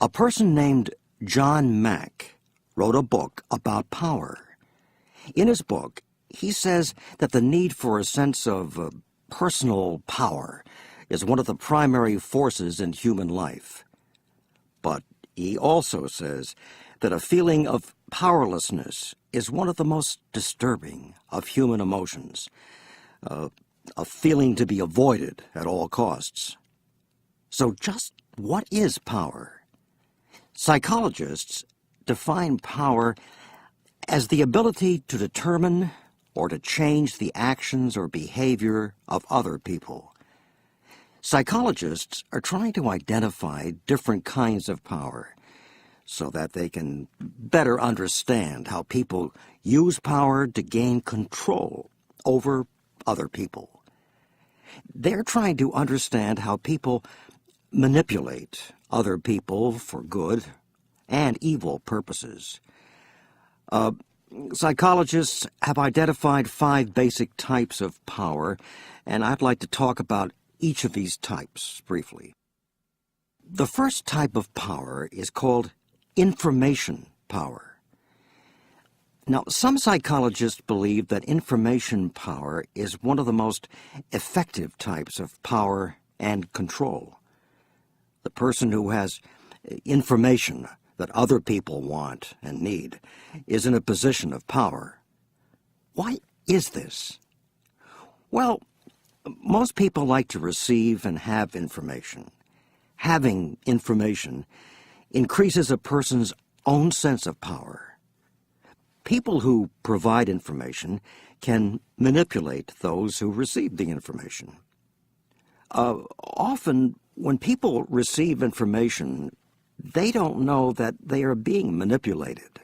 A person named John Mack wrote a book about power. In his book, he says that the need for a sense of personal power is one of the primary forces in human life. But he also says that a feeling of powerlessness is one of the most disturbing of human emotions, a feeling to be avoided at all costs. So just what is power? Psychologists define power as the ability to determine or to change the actions or behavior of other people. Psychologists are trying to identify different kinds of power so that they can better understand how people use power to gain control over other people. They're trying to understand how people manipulate other people for good and evil purposes. Psychologists have identified 5 basic types of power, and I'd like to talk about each of these types briefly. The first type of power is called information power. Now, some psychologists believe that information power is one of the most effective types of power and control. The person who has information that other people want and need is in a position of power. Why is this? Well, most people like to receive and have information. Having information increases a person's own sense of power. People who provide information can manipulate those who receive the information. Often, when people receive information, they don't know that they are being manipulated.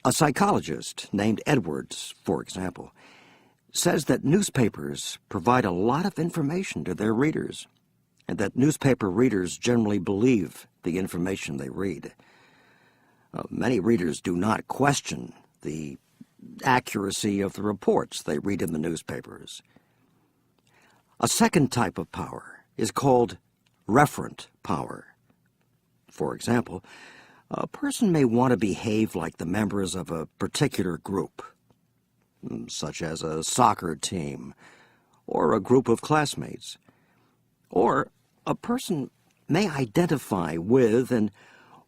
A psychologist named Edwards, for example, says that newspapers provide a lot of information to their readers, and that newspaper readers generally believe the information they read. Many readers do not question the accuracy of the reports they read in the newspapers. A second type of power is called referent power. For example, a person may want to behave like the members of a particular group, such as a soccer team or a group of classmates. Or a person may identify with and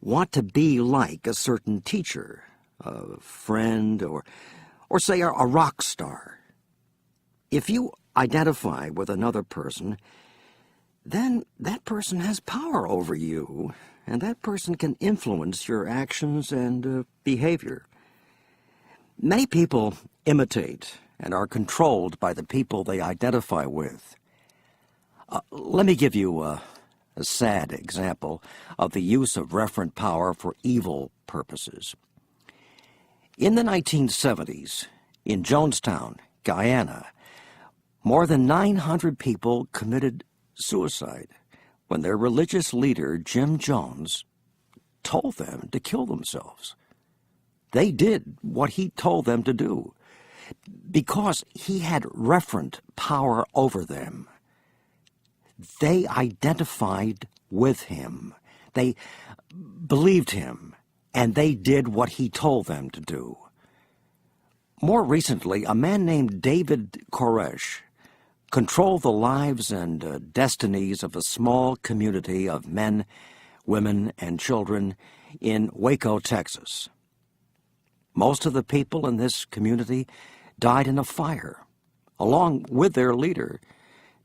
want to be like a certain teacher, a friend, or say a rock star. If you identify with another person, then that person has power over you, and that person can influence your actions and behavior. Many people imitate and are controlled by the people they identify with. Let me give you a sad example of the use of referent power for evil purposes. In the 1970s, in Jonestown, Guyana, more than 900 people committed suicide when their religious leader, Jim Jones, told them to kill themselves. They did what he told them to do because he had referent power over them. They identified with him. They believed him, and they did what he told them to do. More recently, a man named David Koresh controlled the lives and destinies of a small community of men, women, and children in Waco, Texas. Most of the people in this community died in a fire, along with their leader,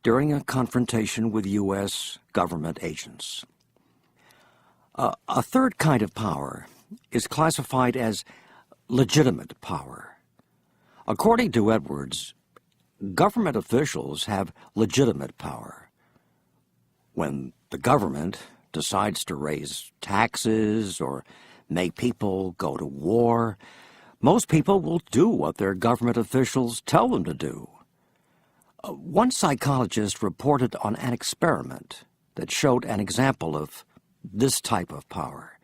during a confrontation with U.S. government agents. A third kind of power is classified as legitimate power. According to Edwards, government officials have legitimate power. When the government decides to raise taxes or make people go to war, most people will do what their government officials tell them to do. One psychologist reported on an experiment that showed an example of this type of power.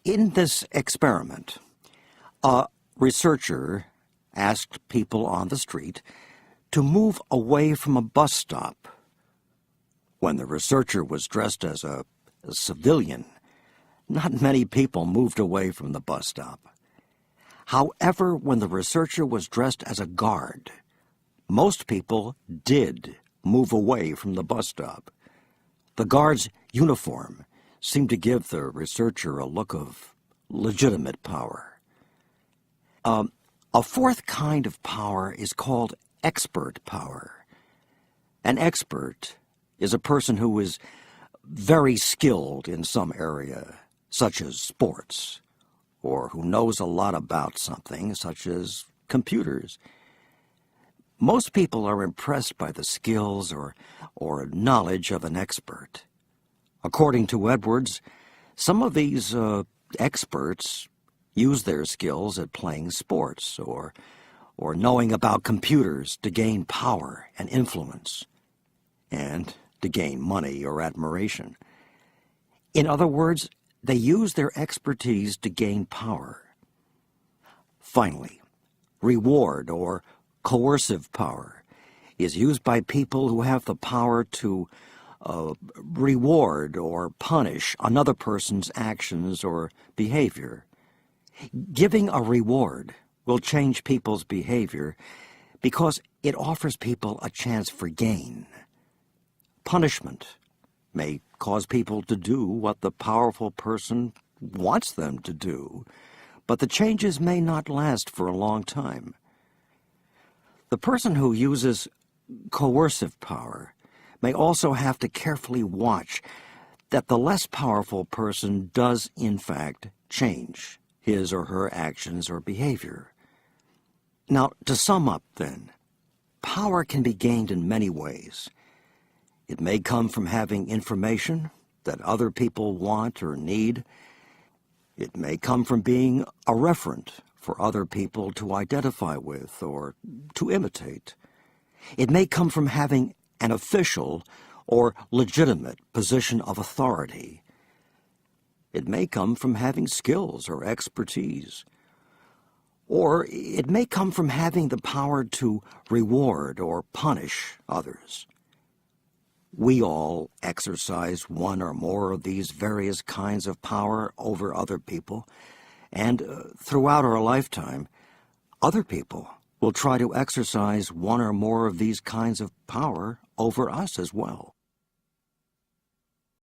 In this experiment, a researcher asked people on the street to move away from a bus stop. When the researcher was dressed as a a civilian, not many people moved away from the bus stop. However, when the researcher was dressed as a guard, most people did move away from the bus stop. The guard's uniform seemed to give the researcher a look of legitimate power. A fourth kind of power is called expert power. An expert is a person who is very skilled in some area, such as sports, or who knows a lot about something, such as computers. Most people are impressed by the skills or knowledge of an expert. According to Edwards, some of these experts use their skills at playing sports or knowing about computers to gain power and influence, and to gain money or admiration. In other words, they use their expertise to gain power. Finally, reward or coercive power is used by people who have the power to reward or punish another person's actions or behavior. Giving a reward will change people's behavior because it offers people a chance for gain. Punishment may cause people to do what the powerful person wants them to do, but the changes may not last for a long time. The person who uses coercive power may also have to carefully watch that the less powerful person does, in fact, change his or her actions or behavior. Now, to sum up, then, power can be gained in many ways. It may come from having information that other people want or need. It may come from being a referent for other people to identify with or to imitate. It may come from having an official or legitimate position of authority. It may come from having skills or expertise. Or it may come from having the power to reward or punish others. We all exercise one or more of these various kinds of power over other people, and throughout our lifetime, other people will try to exercise one or more of these kinds of power over us as well.